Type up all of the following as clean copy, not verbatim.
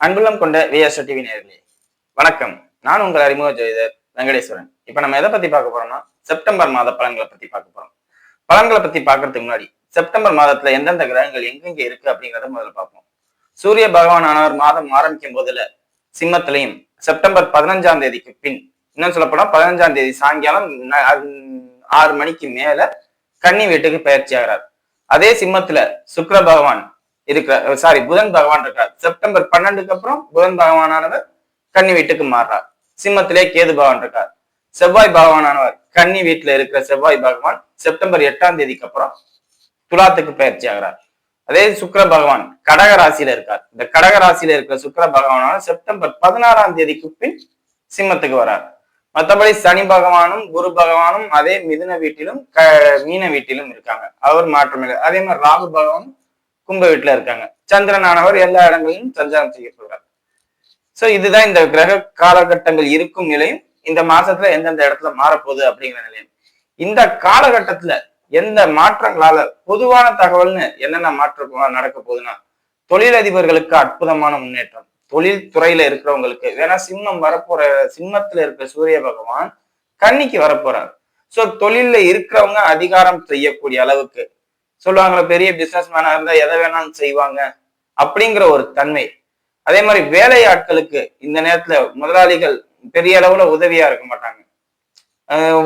அன்புள்ளம் கொண்ட vs TV நேயர்களே வணக்கம். நான் உங்கள் அறிமுக ஜோதிடர் வெங்கடேஸ்வரன். இப்ப நம்ம எதை பத்தி பார்க்க போறோம்னா செப்டம்பர் மாத பலன்களை பத்தி பார்க்க போறோம். பலன்களை பத்தி பார்க்கறதுக்கு முன்னாடி செப்டம்பர் மாதத்துல எந்தெந்த கிரகங்கள் எங்கெங்க இருக்கு அப்படிங்கறத முதல்ல பார்ப்போம். சூரிய பகவான் ஆனவர் மாதம் ஆரம்பிக்கும் போதுல சிம்மத்திலையும் செப்டம்பர் 15ஆம் தேதிக்கு பின் இன்னும் சொல்ல போனா 15ஆம் தேதி சாயங்காலம் 6 மணிக்கு மேல கன்னி வீட்டுக்கு பயிற்சி ஆகிறார். அதே சிம்மத்துல சுக்கிர பகவான் புதன் பகவான் இருக்கார். செப்டம்பர் 12க்கு அப்புறம் புதன் பகவானவர் கன்னி வீட்டுக்கு மாறுறார். சிம்மத்திலே கேது பகவான் இருக்கார். செவ்வாய் பகவானவர் கன்னி வீட்டுல இருக்கிற செவ்வாய் பகவான் செப்டம்பர் 8ஆம் தேதிக்கு அப்புறம் துலாத்துக்கு பயிற்சி ஆகிறார். அதே சுக்கிர பகவான் கடக ராசியில இருக்கார். இந்த கடக ராசியில இருக்கிற சுக்கிர பகவானவர் செப்டம்பர் 16ஆம் தேதிக்கு பின் சிம்மத்துக்கு வரார். மற்றபடி சனி பகவானும் குரு பகவானும் அதே மிதுன வீட்டிலும் மீன வீட்டிலும் இருக்காங்க. அவர் மாற்றமில்லை. அதே மாதிரி ராகு பகவானும் கும்ப வீட்டுல இருக்காங்க. சந்திரனானவர் எல்லா இடங்களிலும் சஞ்சாரம் செய்யப்படுறார். சோ இதுதான் இந்த கிரக காலகட்டங்கள் இருக்கும் நிலையும் இந்த மாசத்துல எந்தெந்த இடத்துல மாறப்போகுது அப்படிங்கிற நிலையம். இந்த காலகட்டத்துல எந்த மாற்றங்களால பொதுவான தகவல்னு என்னென்ன மாற்றம் நடக்க போகுதுன்னா, தொழிலதிபர்களுக்கு அற்புதமான முன்னேற்றம். தொழில் துறையில இருக்கிறவங்களுக்கு வேணா சிம்மத்துல இருக்கிற சூரிய பகவான் கன்னிக்கு வரப்போறார். சோ தொழில்ல இருக்கிறவங்க அதிகாரம் செய்யக்கூடிய அளவுக்கு சொல்லுவாங்களா, பெரிய பிசினஸ் மேனா இருந்தா எதை வேணாலும் செய்வாங்க அப்படிங்கிற ஒரு தன்மை. அதே மாதிரி வேலையாட்களுக்கு இந்த நேரத்துல முதலாளிகள் பெரிய அளவுல உதவியா இருக்க மாட்டாங்க.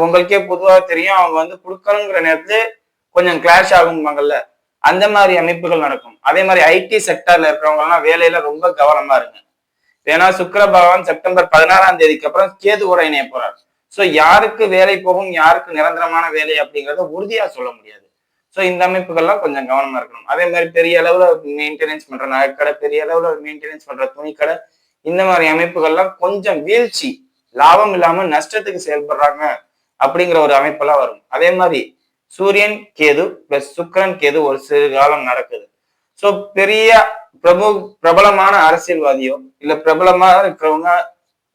உங்களுக்கே பொதுவா தெரியும், அவங்க கொடுக்கணுங்கிற நேரத்துல கொஞ்சம் கிளாஷ் ஆகும்பாங்கல்ல, அந்த மாதிரி அமைப்புகள் நடக்கும். அதே மாதிரி ஐடி செக்டர்ல இருக்கிறவங்க எல்லாம் வேலையில ரொம்ப கவனமா இருங்க. ஏன்னா சுக்கிர பகவான் செப்டம்பர் 16ஆம் தேதிக்கு அப்புறம் கேது கூட இணைய போறார். சோ யாருக்கு வேலை போகும், யாருக்கு நிரந்தரமான வேலை அப்படிங்கறத உறுதியா சொல்ல முடியாது. சோ இந்த அமைப்புகள்லாம் கொஞ்சம் கவனமா இருக்கணும். அதே மாதிரி பெரிய அளவுல மெயின்டெனன்ஸ் பண்ற நகைக்கடை, பெரிய அளவுல மெயின்டெனன்ஸ் பண்ற துணிக்கடை, இந்த மாதிரி அமைப்புகள்லாம் கொஞ்சம் வீழ்ச்சி, லாபம் இல்லாம நஷ்டத்துக்கு செயல்படுறாங்க அப்படிங்கிற ஒரு அமைப்பெல்லாம் வரும். அதே மாதிரி சூரியன் கேது பிளஸ் சுக்கிரன் கேது ஒரு சிறு காலம் நடக்குது. சோ பெரிய பிரபலமான அரசியல்வாதியோ இல்ல பிரபலமா இருக்கிறவங்க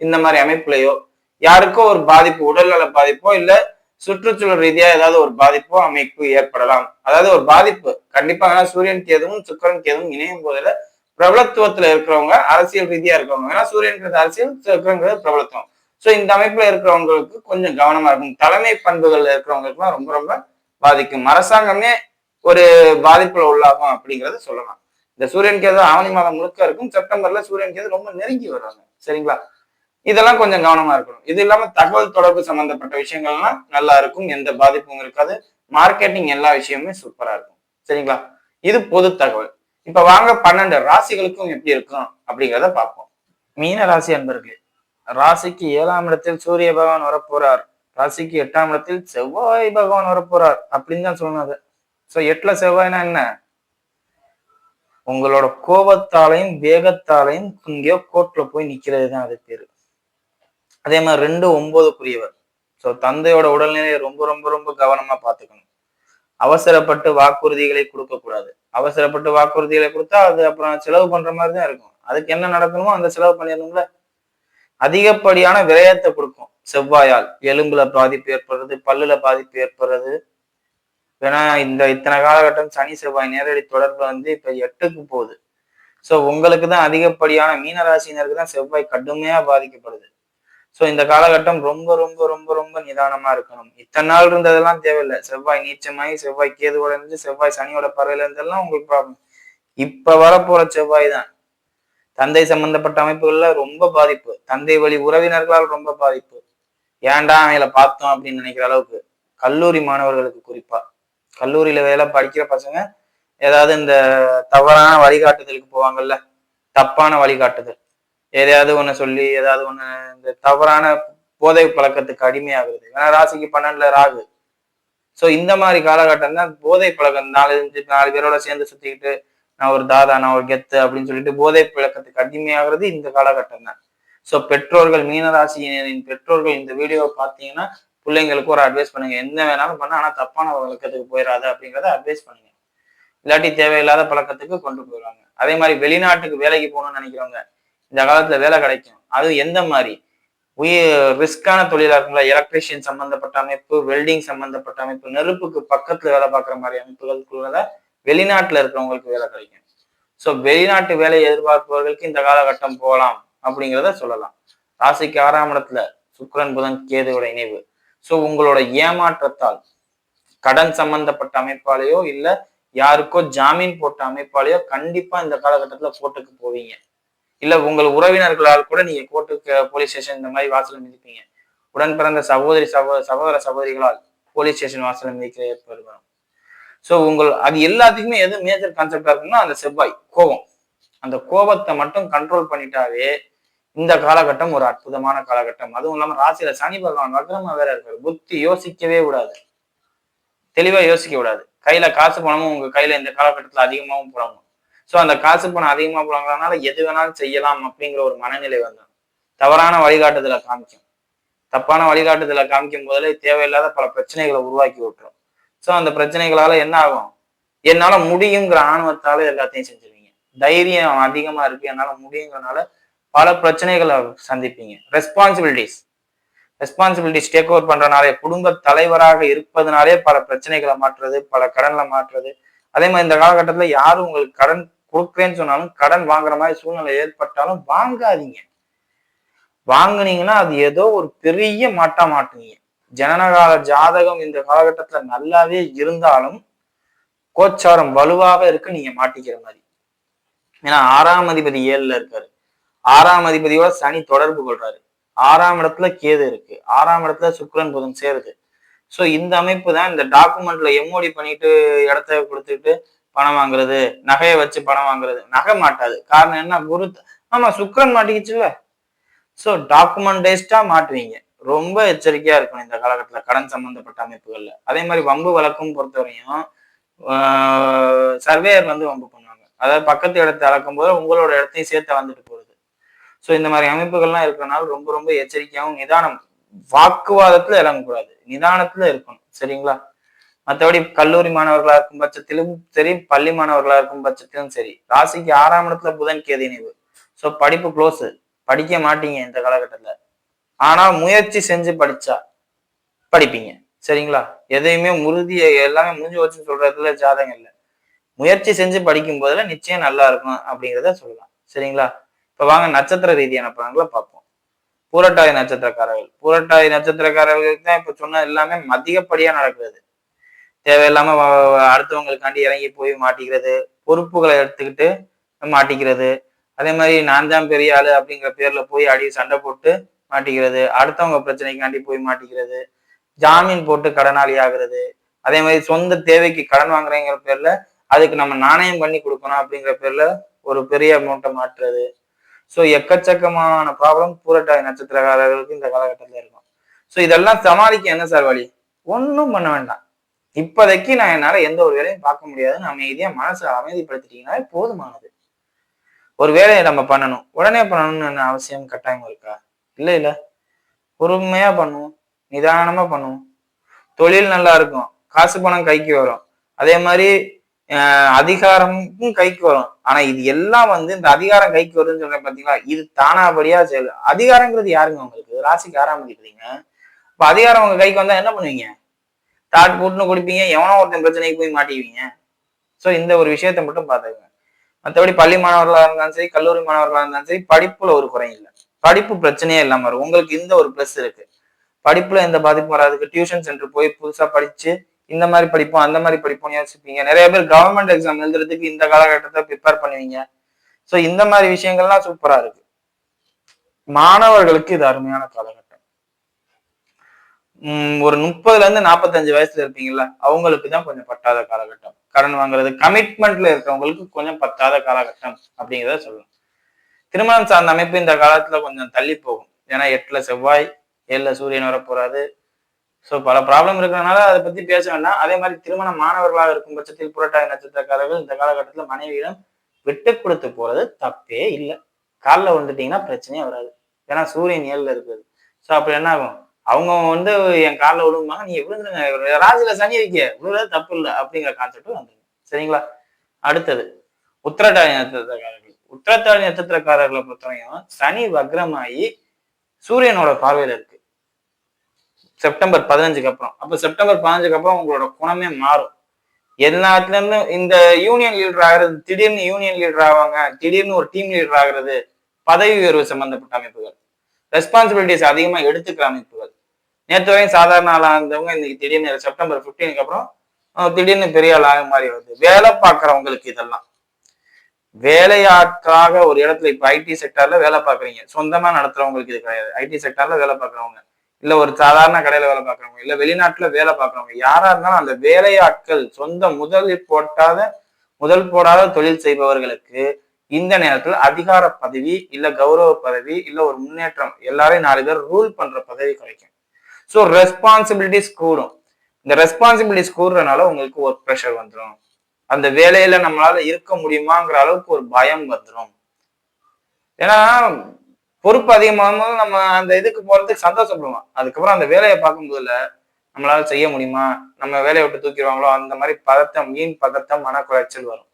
இந்த மாதிரி அமைப்புலையோ யாருக்கோ ஒரு பாதிப்பு, உடல்நல பாதிப்போ இல்ல சுற்றுச்சூழல் ரீதியா ஏதாவது ஒரு பாதிப்போ அமைப்பு ஏற்படலாம். அதாவது ஒரு பாதிப்பு கண்டிப்பா. ஏன்னா சூரியன் கேதுவும் சுக்கிரன் கேதுவும் இணையும் போதுல பிரபலத்துவத்துல இருக்கிறவங்க, அரசியல் ரீதியா இருக்கிறவங்க, ஏன்னா சூரியன்கிறது அரசியல், சுக்கிரன்கிறது பிரபலத்துவம். சோ இந்த அமைப்புல இருக்கிறவங்களுக்கு கொஞ்சம் கவனமா இருக்கும். தலைமை பண்புகள் இருக்கிறவங்களுக்கு எல்லாம் ரொம்ப ரொம்ப பாதிக்கும். அரசாங்கமே ஒரு பாதிப்புல உள்ளாகும் அப்படிங்கறத சொல்லலாம். இந்த சூரியன் கேது ஆவணி மாதம் முழுக்க இருக்கும். செப்டம்பர்ல சூரியன் கேது ரொம்ப நெருங்கி வருவாங்க. சரிங்களா? இதெல்லாம் கொஞ்சம் கவனமா இருக்கணும். இது இல்லாம தகவல் தொடர்பு சம்பந்தப்பட்ட விஷயங்கள்லாம் நல்லா இருக்கும். எந்த பாதிப்பும் இருக்காது. மார்க்கெட்டிங் எல்லா விஷயமுமே சூப்பரா இருக்கும். சரிங்களா? இது பொது தகவல். இப்ப வாங்க 12 ராசிகளுக்கும் எப்படி இருக்கும் அப்படிங்கிறத பார்ப்போம். மீன ராசி அன்பர்களே, ராசிக்கு 7ஆம் இடத்தில் சூரிய பகவான் வரப்போறார். ராசிக்கு 8ஆம் இடத்தில் செவ்வாய் பகவான் வரப்போறார் அப்படின்னு தான் சொல்லணும். அது சோ 8ல செவ்வாய்னா என்ன? உங்களோட கோபத்தாலையும் வேகத்தாலையும் இங்கேயோ கோர்ட்ல போய் நிக்கிறது தான் அது பேரு. அதே மாதிரி 2 9 சோ தந்தையோட உடல்நிலையை ரொம்ப ரொம்ப ரொம்ப கவனமா பாத்துக்கணும். அவசரப்பட்டு வாக்குறுதிகளை கொடுக்க கூடாது. அவசரப்பட்டு வாக்குறுதிகளை கொடுத்தா அது அப்புறம் செலவு பண்ற மாதிரிதான் இருக்கும். அதுக்கு என்ன நடக்கணுமோ அந்த செலவு பண்ணிடணும்ல. அதிகப்படியான விரயத்தை கொடுக்கும் செவ்வாயால். எலும்புல பாதிப்பு ஏற்படுறது, பல்லுல பாதிப்பு ஏற்படுறது. ஏன்னா இத்தனை காலகட்டம் சனி செவ்வாய் நேரடி தொடர்பு இப்ப 8க்கு போகுது. சோ உங்களுக்கு தான் அதிகப்படியான மீனராசினருக்கு தான் செவ்வாய் கடுமையா பாதிக்கப்படுது. சோ இந்த காலகட்டம் ரொம்ப ரொம்ப ரொம்ப ரொம்ப நிதானமா இருக்கணும். இத்தனை நாள் இருந்ததெல்லாம் தேவையில்லை. செவ்வாய் நீச்சமாயி செவ்வாய் கேதுவோட இருந்து செவ்வாய் சனியோட பறவையில இருந்தெல்லாம் உங்களுக்கு ப்ராப்ளம். இப்ப வரப்போற செவ்வாய் தான் தந்தை சம்பந்தப்பட்ட அமைப்புகள்ல ரொம்ப பாதிப்பு. தந்தை வழி உறவினர்களால் ரொம்ப பாதிப்பு. ஏன்டா அவங்கள பார்த்தோம் அப்படின்னு நினைக்கிற அளவுக்கு. கல்லூரி மாணவர்களுக்கு குறிப்பா, கல்லூரியில வேலை படிக்கிற பசங்க ஏதாவது இந்த தவறான வழிகாட்டுதலுக்கு போவாங்கல்ல, தப்பான வழிகாட்டுதல், எதையாவது ஒண்ணு சொல்லி ஏதாவது ஒண்ணு இந்த தவறான போதை பழக்கத்துக்கு அடிமையாகுது. ஏன்னா ராசிக்கு 12ல ராகு. சோ இந்த மாதிரி காலகட்டம் தான் போதை பழக்கம். 4 பேரோட சேர்ந்து சுத்திக்கிட்டு நான் ஒரு தாதா, நான் ஒரு கெத்து அப்படின்னு சொல்லிட்டு போதை பழக்கத்துக்கு அடிமையாகிறது இந்த காலகட்டம் தான். சோ பெற்றோர்கள், மீனராசியின் பெற்றோர்கள் இந்த வீடியோவை பார்த்தீங்கன்னா பிள்ளைங்களுக்கு ஒரு அட்வைஸ் பண்ணுங்க. என்ன வேணாலும் பண்ண, ஆனா தப்பான பழக்கத்துக்கு போயிடாது அப்படிங்கிறத அட்வைஸ் பண்ணுங்க. இல்லாட்டி தேவையில்லாத பழக்கத்துக்கு கொண்டு போயிடுவாங்க. அதே மாதிரி வெளிநாட்டுக்கு வேலைக்கு போகணும்னு நினைக்கிறவங்க இந்த காலத்துல வேலை கிடைக்கும். அது எந்த மாதிரி ரிஸ்கான தொழிலா இருக்குங்களா, எலக்ட்ரிஷியன் சம்பந்தப்பட்ட அமைப்பு, வெல்டிங் சம்பந்தப்பட்ட அமைப்பு, நெருப்புக்கு பக்கத்துல வேலை பார்க்குற மாதிரி அமைப்புகளுக்குள்ளத வெளிநாட்டுல இருக்கிறவங்களுக்கு வேலை கிடைக்கும். ஸோ வெளிநாட்டு வேலையை எதிர்பார்ப்பவர்களுக்கு இந்த காலகட்டம் போகலாம் அப்படிங்கிறத சொல்லலாம். ராசிக்கு 6ஆம் இடத்துல சுக்கிரன் புதன் கேதுவோட இணைவு. ஸோ உங்களோட ஏமாற்றத்தால் கடன் சம்பந்தப்பட்ட அமைப்பாலேயோ இல்ல யாருக்கோ ஜாமீன் போட்ட அமைப்பாலேயோ கண்டிப்பா இந்த காலகட்டத்துல கோர்ட்டுக்கு போவீங்க. இல்ல உங்கள் உறவினர்களால் கூட நீங்க கோர்ட்டுக்கு போலீஸ் ஸ்டேஷன் இந்த மாதிரி வாசல மிதிப்பீங்க. உடன் பிறந்த சகோதர சகோதரிகளால் போலீஸ் ஸ்டேஷன் வாசல மிதிக்க ஏற்படும். ஸோ அது எல்லாத்துக்குமே எது மேஜர் கான்செப்டா இருக்குன்னா அந்த செவ்வாய் கோபம். அந்த கோபத்தை மட்டும் கண்ட்ரோல் பண்ணிட்டாவே இந்த காலகட்டம் ஒரு அற்புதமான காலகட்டம். அதுவும் இல்லாம ராசியில சனி பகவான் வக்ரமா வேற இருக்காரு. புத்தி யோசிக்கவே விடாது, தெளிவா யோசிக்க விடாது. கையில காசு பணமும் உங்க கையில இந்த காலகட்டத்துல அதிகமாகவும் புழங்கும். ஸோ அந்த காசு பணம் அதிகமா புழங்குறதுனால எது வேணாலும் செய்யலாம் அப்படிங்கிற ஒரு மனநிலை வந்துடும். தவறான வழிகாட்டுதலை காமிக்கும். தப்பான வழிகாட்டுதலை காமிக்கும் போதிலே தேவையில்லாத பல பிரச்சனைகளை உருவாக்கி விட்டுரும். ஸோ அந்த பிரச்சனைகளால என்ன ஆகும்? என்னால முடியுங்கிற ஆணவத்தால எல்லாத்தையும் செஞ்சிருவீங்க. தைரியம் அதிகமா இருக்கு, என்னால முடியுங்கிறனால பல பிரச்சனைகளை சந்திப்பீங்க. ரெஸ்பான்சிபிலிட்டிஸ் டேக் ஓவர் பண்றனாலே, குடும்ப தலைவராக இருப்பதனாலே பல பிரச்சனைகளை மாற்றுறது, பல கடன்ல மாற்றுறது. அதே மாதிரி இந்த காலகட்டத்துல யாரும் உங்களுக்கு கடன் கொடுக்குறேன்னு சொன்னாலும் கடன் வாங்குற மாதிரி சூழ்நிலை ஏற்பட்டாலும் வாங்காதீங்க. வாங்குனீங்கன்னா அது ஏதோ ஒரு பெரிய மாட்டுவீங்க. ஜனனகால ஜாதகம் இந்த காலகட்டத்துல நல்லாவே இருந்தாலும் கோச்சாரம் வலுவாக இருக்கு, நீங்க மாட்டிக்கிற மாதிரி. ஏன்னா 6ஆம் அதிபதி 7ல இருக்காரு. 6ஆம் அதிபதியோட சனி தொடர்பு கொள்றாரு. 6ஆம் இடத்துல கேது இருக்கு. 6ஆம் இடத்துல சுக்கிரன் புதன் சேருது. ஸோ இந்த அமைப்பு தான் இந்த டாக்குமெண்ட்ல எம்ஓடி பண்ணிட்டு இடத்த கொடுத்துட்டு பணம் வாங்குறது, நகையை வச்சு பணம் வாங்குறது. நகை மாட்டாது. காரணம் என்ன? குரு. ஆமா, சுக்கிரன் மாட்டிக்கிச்சுல்ல. ஸோ டாக்குமெண்டைஸ்டா மாட்டுவீங்க. ரொம்ப எச்சரிக்கையா இருக்கணும் இந்த காலகட்டத்துல கடன் சம்பந்தப்பட்ட அமைப்புகள்ல. அதே மாதிரி வம்பு வழக்கும் பொறுத்தவரையும் சர்வேயர் வம்பு பண்ணுவாங்க. அதாவது பக்கத்து இடத்தை அளக்கும் போது உங்களோட இடத்தையும் சேர்த்து வந்துட்டு போறது. ஸோ இந்த மாதிரி அமைப்புகள்லாம் இருக்கிறனால ரொம்ப ரொம்ப எச்சரிக்கையாகவும் நிதானம், வாக்குவாதத்துல இறங்கக்கூடாது, நிதானத்துல இருக்கணும். சரிங்களா? மற்றபடி கல்லூரி மாணவர்களா இருக்கும் பட்சத்திலும் சரி, பள்ளி மாணவர்களா இருக்கும் பட்சத்திலும் சரி, ராசிக்கு 6ஆம் இடத்துல புதன் கேது இணைவு. ஸோ படிப்பு க்ளோஸ், படிக்க மாட்டீங்க இந்த காலகட்டத்துல. ஆனா முயற்சி செஞ்சு படிச்சா படிப்பீங்க. சரிங்களா? எதையுமே எல்லாமே முடிஞ்சு வச்சுன்னு சொல்றதுல ஜாதகம் இல்லை. முயற்சி செஞ்சு படிக்கும் போதுல நிச்சயம் நல்லா இருக்கும் அப்படிங்கிறத சொல்லலாம். சரிங்களா? இப்ப வாங்க நட்சத்திர ரீதியான பலன்களை பார்ப்போம். பூரட்டாதி நட்சத்திரக்காரர்களுக்கு தான் இப்ப சொன்ன எல்லாமே அதிகப்படியா நடக்கிறது. தேவையில்லாம அடுத்தவங்களுக்காண்டி இறங்கி போய் மாட்டிக்கிறது, பொறுப்புகளை எடுத்துக்கிட்டு மாட்டிக்கிறது. அதே மாதிரி நான் தான் பெரிய ஆளு அப்படிங்கிற பேர்ல போய் சண்டை போட்டு மாட்டிக்கிறது, அடுத்தவங்க பிரச்சனைக்காண்டி போய் மாட்டிக்கிறது, ஜாமீன் போட்டு கடனாளி ஆகுறது. அதே மாதிரி சொந்த தேவைக்கு கடன் வாங்குறேங்கிற பேர்ல அதுக்கு நம்ம நாணயம் பண்ணி கொடுக்கணும் அப்படிங்கிற பேர்ல ஒரு பெரிய அமௌண்ட்டை மாற்றுறது. ஸோ எக்கச்சக்கமான ப்ராப்ளம் பூரட்டாதி நட்சத்திரக்காரர்களுக்கு இந்த காலகட்டத்தில் இருக்கும். ஸோ இதெல்லாம் சமாளிக்க என்ன சார் வழி? ஒன்றும் பண்ண வேண்டாம். இப்போதைக்கு நான் என்னால எந்த ஒரு வேலையும் பார்க்க முடியாதுன்னு அமைதியா மனசை அமைதிப்படுத்திட்டீங்கன்னாலே போதுமானது. ஒரு வேலையை நம்ம பண்ணணும், உடனே பண்ணணும்னு அவசியம் கட்டாயம் இருக்கா? இல்ல. பொறுமையா பண்ணுவோம், நிதானமா பண்ணுவோம். தொழில் நல்லா இருக்கும், காசு பணம் கைக்கு வரும். அதே மாதிரி அதிகாரமும் கைக்கு வரும். ஆனா இது எல்லாம் இந்த அதிகாரம் கைக்கு வருதுன்னு சொல்றேன் பாத்தீங்களா, இது தானாபடியா செயல். அதிகாரங்கிறது யாருங்க உங்களுக்கு? ராசிக்கு 6ஆம் அதிபதிங்க. இப்ப அதிகாரம் உங்க கைக்கு வந்தா என்ன பண்ணுவீங்க? தாட் போட்டுன்னு குடிப்பீங்க, எவனோ ஒருத்தன் பிரச்சனைக்கு போய் மாட்டிக்குவீங்க. ஸோ இந்த ஒரு விஷயத்த மட்டும் பாத்துக்கங்க. மற்றபடி பள்ளி மாணவர்களா இருந்தாலும் சரி, கல்லூரி மாணவர்களா இருந்தாலும் சரி, படிப்புல ஒரு குறையும் இல்லை. படிப்பு பிரச்சனையே இல்லாம வரும். உங்களுக்கு இந்த ஒரு பிளஸ் இருக்கு, படிப்புல எந்த பாதிப்பும் வராதுக்கு. டியூஷன் சென்டர் போய் புதுசா படிச்சு இந்த மாதிரி படிப்போம் அந்த மாதிரி படிப்போம்னு யோசிப்பீங்க. நிறைய பேர் கவர்மெண்ட் எக்ஸாம் எழுதுறதுக்கு இந்த காலகட்டத்தை ப்ரிப்பேர் பண்ணுவீங்க. ஸோ இந்த மாதிரி விஷயங்கள்லாம் சூப்பரா இருக்கு. மாணவர்களுக்கு இது அருமையான காலகட்டம். ஒரு 30ல இருந்து 45 வயசுல இருப்பீங்கல்ல, அவங்களுக்கு தான் கொஞ்சம் பட்டாத காலகட்டம். கடன் வாங்குறது, கமிட்மெண்ட்ல இருக்கிறவங்களுக்கு கொஞ்சம் பத்தாத காலகட்டம் அப்படிங்கிறத சொல்லலாம். திருமணம் சார்ந்த அமைப்பு இந்த காலத்துல கொஞ்சம் தள்ளி போகும். ஏன்னா 8ல செவ்வாய், 7ல சூரியன் வர போறாரு. ஸோ பல ப்ராப்ளம் இருக்கிறதுனால அதை பத்தி பேச வேண்டாம். அதே மாதிரி திருமண மாணவர்களாக இருக்கும் பட்சத்தில் புரட்டாதி நட்சத்திரக்காரர்கள் இந்த காலகட்டத்துல மனைவியிடம் விட்டு கொடுத்து போறது தப்பே இல்லை. காலில் வந்துட்டீங்கன்னா பிரச்சனையே வராது. ஏன்னா சூரியன் 7ல இருக்குது. ஸோ அப்படி என்ன ஆகும்? அவங்க என் காலில் விழுவாங்க, நீங்க விழுந்துருங்க, ராசியில சனி வைக்க விழுறது தப்பு இல்லை அப்படிங்கிற கான்செப்ட் வந்துருங்க. சரிங்களா? அடுத்தது உத்திரட்டாதி நட்சத்திரக்காரர்கள். உத்திரட்டாதி நட்சத்திரக்காரர்களை பொறுத்தவரையும் சனி வக்ரமாயி சூரியனோட பார்வையில இருக்கு செப்டம்பர் 15க்கு அப்புறம். அப்ப செப்டம்பர் 15க்கு அப்புறம் உங்களோட குணமே மாறும். எல்லாத்துல இருந்தும் இந்த யூனியன் லீடர் ஆகிறது, திடீர்னு யூனியன் லீடர் ஆவாங்க, திடீர்னு ஒரு டீம் லீடர் ஆகிறது, பதவி உயர்வு சம்பந்தப்பட்ட அமைப்புகள், ரெஸ்பான்சிபிலிட்டிஸ் அதிகமா எடுத்துக்கிற அமைப்புகள். நேற்று வரையும் சாதாரண ஆளா இருந்தவங்க இன்னைக்கு திடீர்னு செப்டம்பர் 15க்கு அப்புறம் திடீர்னு பெரிய ஆள் ஆக மாதிரி வருது. வேலை பார்க்கறவங்களுக்கு இதெல்லாம் வேலையாட்களாக ஒரு இடத்துல இப்ப ஐடி செக்டர்ல வேலை பார்க்குறீங்க, சொந்தமா நடத்துறவங்களுக்கு இது கிடையாது. ஐடி செக்டர்ல வேலை பார்க்குறவங்க, இல்ல ஒரு சாதாரண கடையில வேலை பார்க்குறவங்க, இல்ல வெளிநாட்டுல வேலை பார்க்குறவங்க, யாரா இருந்தாலும் அந்த வேலையாட்கள் சொந்த முதல் போடாத தொழில் செய்பவர்களுக்கு இந்த நேரத்தில் அதிகார பதவி, இல்ல கௌரவ பதவி, இல்ல ஒரு முன்னேற்றம், எல்லாரையும் 4 பேர் ரூல் பண்ற பதவி கிடைக்கும். ஸோ ரெஸ்பான்சிபிலிட்டிஸ் கூடும். இந்த ரெஸ்பான்சிபிலிட்டிஸ் கூடுறதுனால உங்களுக்கு ஒர்க் ப்ரெஷர் வந்துடும். அந்த வேலையில நம்மளால இருக்க முடியுமாங்கிற அளவுக்கு ஒரு பயம் வந்துடும். ஏன்னா பொறுப்பு அதிகமாகும் போது நம்ம அந்த இதுக்கு போறதுக்கு சந்தோஷப்படுவோம். அதுக்கப்புறம் அந்த வேலையை பார்க்கும்போதுல நம்மளால செய்ய முடியுமா, நம்ம வேலையை விட்டு தூக்கிடுவாங்களோ, அந்த மாதிரி பதட்டம், வீண் பதட்டம், மனக்குறைச்சல் வரும்.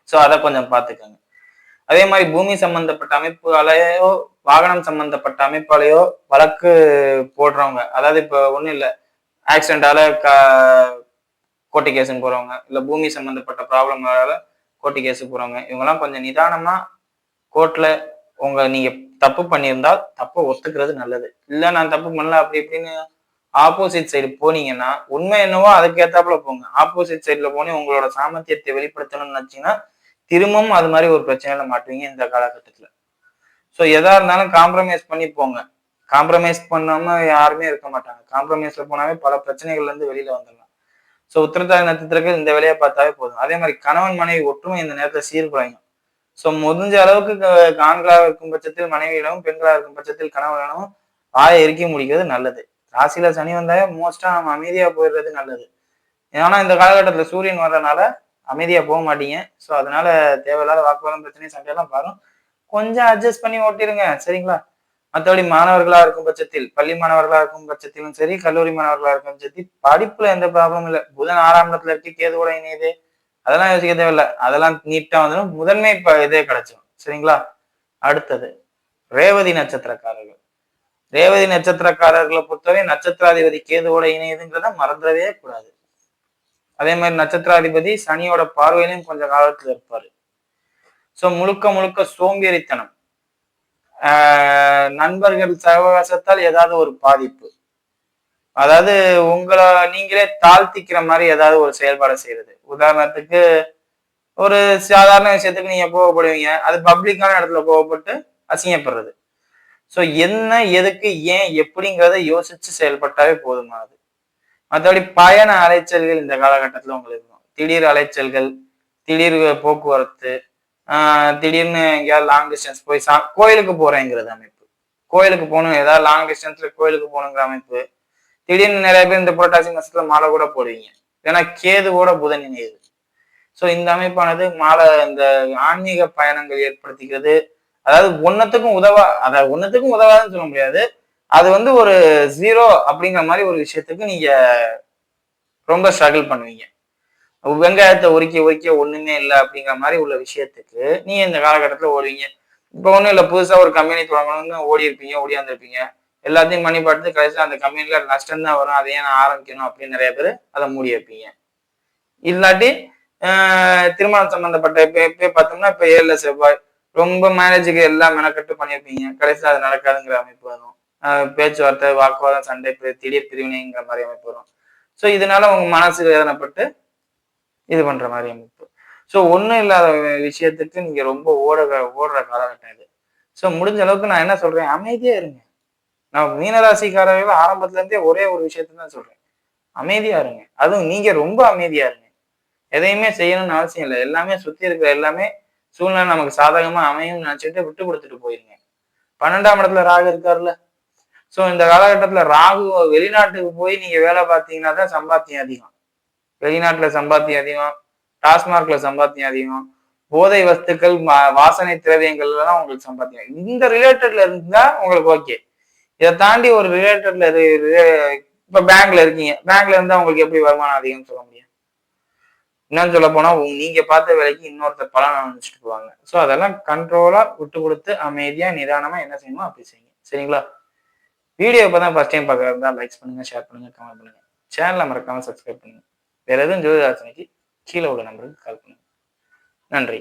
ஸோ அதை கொஞ்சம் பார்த்துக்கோங்க. அதே மாதிரி பூமி சம்பந்தப்பட்ட அமைப்புகளையோ, வாகனம் சம்பந்தப்பட்ட அமைப்பாலேயோ வழக்கு போடுறவங்க, அதாவது இப்ப ஒண்ணும் இல்லை, ஆக்சிடென்டால கோர்ட்டு கேஸுன்னு போறவங்க, இல்ல பூமி சம்பந்தப்பட்ட ப்ராப்ளம்னால கோர்ட்டு கேஸு போறவங்க, இவங்கெல்லாம் கொஞ்சம் நிதானமா கோர்ட்ல நீங்க தப்பு பண்ணியிருந்தால் தப்பை ஒத்துக்கிறது நல்லது. இல்ல நான் தப்பு பண்ணல அப்படி இப்படின்னு ஆப்போசிட் சைடு போனீங்கன்னா, உண்மை என்னவோ அதுக்கு ஏத்தாப்புல போங்க. ஆப்போசிட் சைட்ல போனே உங்களோட சாமர்த்தியத்தை வெளிப்படுத்தணும்னு நினைச்சீங்கன்னா திரும்பவும் அது மாதிரி ஒரு பிரச்சனையில மாட்டுவீங்க இந்த காலகட்டத்துல. ஸோ எதா இருந்தாலும் காம்ப்ரமைஸ் பண்ணி போங்க. காம்ப்ரமைஸ் பண்ணாம யாருமே இருக்க மாட்டாங்க. காம்ப்ரமைஸ்ல போனாவே பல பிரச்சனைகள்ல இருந்து வெளியில வந்துடலாம். ஸோ உத்திரட்டாதி நட்சத்திரங்கள் இந்த வேலையை பார்த்தாவே போதும். அதே மாதிரி கணவன் மனைவி ஒற்றுமை இந்த நேரத்துல சீர்குலையும். ஸோ முடிஞ்ச அளவுக்கு ஆண்களாக இருக்கும் பட்சத்தில் மனைவியிடமும், பெண்களாக இருக்கும் பட்சத்தில் கணவனிடமும் வாயை இறுக்கி முடிக்கிறது நல்லது. ராசியில சனி வந்தாவே மோஸ்டா நம்ம அமைதியா போயிடுறது நல்லது. ஏன்னா இந்த காலகட்டத்துல சூரியன் வர்றதுனால அமைதியா போக மாட்டீங்க. ஸோ அதனால தேவையில்லாத வாக்குவாதம், பிரச்சனை, சண்டையெல்லாம் வரும். கொஞ்சம் அட்ஜஸ்ட் பண்ணி ஓட்டிருங்க, சரிங்களா? மற்றபடி மாணவர்களா இருக்கும் பட்சத்தில், பள்ளி மாணவர்களா இருக்கும் பட்சத்திலும் சரி, கல்லூரி மாணவர்களா இருக்கும் பட்சத்தில் படிப்புல எந்த ப்ராப்ளமும் இல்லை. புதன் 6ஆம் இடத்துல இருக்கு, கேதுவோட இணையுது, அதெல்லாம் யோசிக்க தேவையில்லை. அதெல்லாம் நீட்டா வந்துடும். முதன்மை இதே கிடைச்சிடும், சரிங்களா? அடுத்தது ரேவதி நட்சத்திரக்காரர்கள். ரேவதி நட்சத்திரக்காரர்களை பொறுத்தவரை நட்சத்திராதிபதி கேதுவோட இணையுதுங்கிறத மறந்துடவே கூடாது. அதே மாதிரி நட்சத்திராதிபதி சனியோட பார்வையிலையும் கொஞ்சம் காலத்துல இருப்பாரு. சோ முழுக்க முழுக்க சோம்பேறித்தனம், நண்பர்கள் சகவாசத்தால் ஏதாவது ஒரு பாதிப்பு, அதாவது உங்களை நீங்களே தாழ்த்திக்கிற மாதிரி ஏதாவது ஒரு செயல்பாடு செய்யறது. உதாரணத்துக்கு ஒரு சாதாரண விஷயத்துக்கு நீங்க கோவப்படுவீங்க, அது பப்ளிக்கான இடத்துல கோவப்பட்டு அசிங்கப்படுறது. ஸோ என்ன, எதுக்கு, ஏன், எப்படிங்கிறத யோசிச்சு செயல்பட்டாவே போதுமானது. மற்றபடி பயண அலைச்சல்கள் இந்த காலகட்டத்தில் உங்களுக்கு இருக்கும். திடீர் அலைச்சல்கள், திடீர் போக்குவரத்து, திடீர்னு எங்கேயாவது லாங் டிஸ்டன்ஸ் போய் கோயிலுக்கு போறேங்கிறது அமைப்பு, கோயிலுக்கு போகணும், ஏதாவது லாங் டிஸ்டன்ஸ்ல கோயிலுக்கு போகணுங்கிற அமைப்பு. திடீர்னு நிறைய பேர் இந்த புரட்டாசி மாசத்துல மாலை கூட போடுவீங்க, ஏன்னா கேதுவோட புதன் இணையுது. ஸோ இந்த அமைப்பானது மாலை இந்த ஆன்மீக பயணங்கள் ஏற்படுத்திக்கிறது. அதாவது ஒன்னத்துக்கும் உதவாதுன்னு சொல்ல முடியாது. அது ஒரு 0 அப்படிங்கிற மாதிரி ஒரு விஷயத்துக்கு நீங்க ரொம்ப ஸ்ட்ரகிள் பண்ணுவீங்க. வெங்காயத்தை உரிக்க ஒண்ணுமே இல்லை அப்படிங்கிற மாதிரி உள்ள விஷயத்துக்கு நீங்க இந்த காலகட்டத்துல ஓடுவீங்க. இப்ப ஒண்ணும் இல்லை, புதுசா ஒரு கம்பெனி தொடங்கணும்னு ஓடியாந்துருப்பீங்க. எல்லாத்தையும் பண்ணி பார்த்து கடைசியில் அந்த கம்பெனில நஷ்டம் தான் வரும், அதையே நான் ஆரம்பிக்கணும் அப்படின்னு நிறைய பேர் அதை மூடி வைப்பீங்க. இல்லாட்டி திருமணம் சம்பந்தப்பட்ட இப்ப பார்த்தோம்னா இப்ப 7ல செவ்வாய், ரொம்ப மேரேஜுக்கு எல்லாம் மெனக்கட்டு பண்ணியிருப்பீங்க, கடைசியில் அது நடக்காதுங்கிற அமைப்பு வரும். பேச்சுவார்த்தை, வாக்குவாதம், சண்டை, திடீர் பிரிவினைங்கிற மாதிரி அமைப்பு வரும். ஸோ இதனால உங்க மனசு வேதனைப்பட்டு இது பண்ற மாதிரி அமைப்பு. ஸோ ஒன்றும் இல்லாத விஷயத்துக்கு நீங்க ரொம்ப ஓடுற காலகட்டம் இது. ஸோ முடிஞ்ச அளவுக்கு நான் என்ன சொல்றேன், அமைதியா இருங்க. நான் மீனராசிக்காரர்கள் ஆரம்பத்துல இருந்தே ஒரே ஒரு விஷயத்த தான் சொல்றேன், அமைதியா இருங்க. அதுவும் நீங்க ரொம்ப அமைதியா இருங்க. எதையுமே செய்யணும்னு அவசியம் இல்லை. எல்லாமே சுத்தி இருக்கிற எல்லாமே சூழ்நிலை நமக்கு சாதகமா அமையும்னு நினைச்சிட்டு விட்டு கொடுத்துட்டு போயிருங்க. 12ஆம் இடத்துல ராகு இருக்காருல்ல. ஸோ இந்த காலகட்டத்துல ராகு வெளிநாட்டுக்கு போய் நீங்க வேலை பார்த்தீங்கன்னா தான் சம்பாத்தியம் அதிகம். வெளிநாட்டுல சம்பாத்தியம் அதிகம், டாஸ்மார்க்ல சம்பாத்தியம் அதிகம், போதை வஸ்துக்கள், வாசனை திரவியங்கள்ல தான் உங்களுக்கு சம்பாத்தியம். இந்த ரிலேட்டட்ல இருந்தா உங்களுக்கு ஓகே. இதை தாண்டி ஒரு ரிலேட்டட்ல இப்ப பேங்க்ல இருக்கீங்க, பேங்க்ல இருந்தா உங்களுக்கு எப்படி வருமானம் அதிகம்னு சொல்ல முடியும்? என்னன்னு சொல்ல போனா நீங்க பார்த்த வேலைக்கு இன்னொருத்தர் பலன் அனுப்பிச்சுட்டு போவாங்க. ஸோ அதெல்லாம் கண்ட்ரோலா விட்டு கொடுத்து அமைதியா நிதானமா என்ன செய்யணுமோ அப்படி செய்யுங்க, சரிங்களா? வீடியோ இப்பதான் ஃபர்ஸ்ட் டைம் பார்க்கறதா லைக் பண்ணுங்க, ஷேர் பண்ணுங்க, கமெண்ட் பண்ணுங்க. சேனலை மறக்காம சப்ஸ்கிரைப் பண்ணுங்க. வேற எதுவும் ஜோதிட ஆலோசனைக்கு கீழே உள்ள நம்பருக்கு கால் பண்ணுங்க. நன்றி.